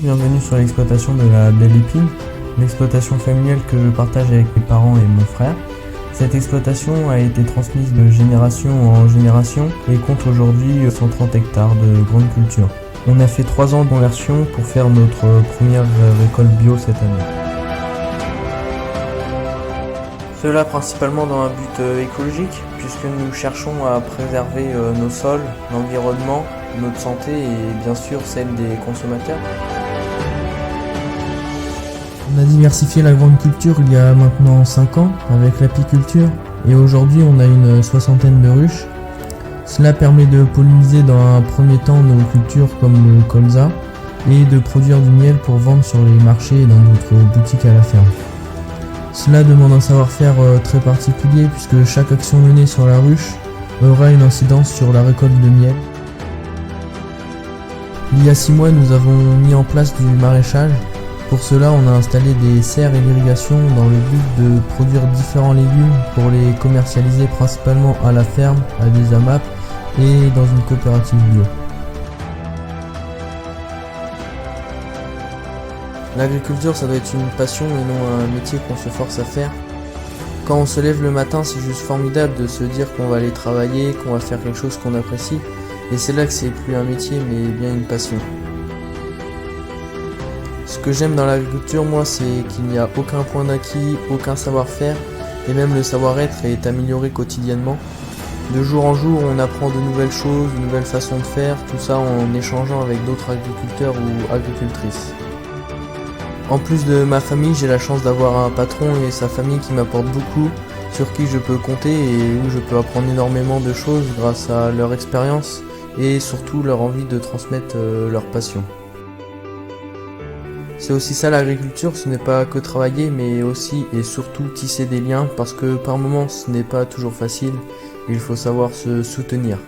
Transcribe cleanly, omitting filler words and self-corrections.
bienvenue sur l'exploitation de la Belle Épine, une exploitation familiale que je partage avec mes parents et mon frère. Cette exploitation a été transmise de génération en génération et compte aujourd'hui 130 hectares de grande culture. On a fait 3 ans de conversion pour faire notre première récolte bio cette année. Cela principalement dans un but écologique, puisque nous cherchons à préserver nos sols, l'environnement, notre santé et bien sûr celle des consommateurs. On a diversifié la grande culture il y a maintenant 5 ans avec l'apiculture et aujourd'hui on a une 60aine de ruches. Cela permet de polliniser dans un premier temps nos cultures comme le colza et de produire du miel pour vendre sur les marchés et dans d'autres boutiques à la ferme. Cela demande un savoir-faire très particulier puisque chaque action menée sur la ruche aura une incidence sur la récolte de miel. Il y a 6 mois, nous avons mis en place du maraîchage. Pour cela, on a installé des serres et l'irrigation dans le but de produire différents légumes pour les commercialiser principalement à la ferme, à des AMAP et dans une coopérative bio. L'agriculture, ça doit être une passion et non un métier qu'on se force à faire. Quand on se lève le matin, c'est juste formidable de se dire qu'on va aller travailler, qu'on va faire quelque chose qu'on apprécie. Et c'est là que c'est plus un métier, mais bien une passion. Ce que j'aime dans l'agriculture, moi, c'est qu'il n'y a aucun point d'acquis, aucun savoir-faire, et même le savoir-être est amélioré quotidiennement. De jour en jour, on apprend de nouvelles choses, de nouvelles façons de faire, tout ça en échangeant avec d'autres agriculteurs ou agricultrices. En plus de ma famille, j'ai la chance d'avoir un patron et sa famille qui m'apportent beaucoup, sur qui je peux compter et où je peux apprendre énormément de choses grâce à leur expérience et surtout leur envie de transmettre leur passion. C'est aussi ça l'agriculture, ce n'est pas que travailler mais aussi et surtout tisser des liens parce que par moments ce n'est pas toujours facile, il faut savoir se soutenir.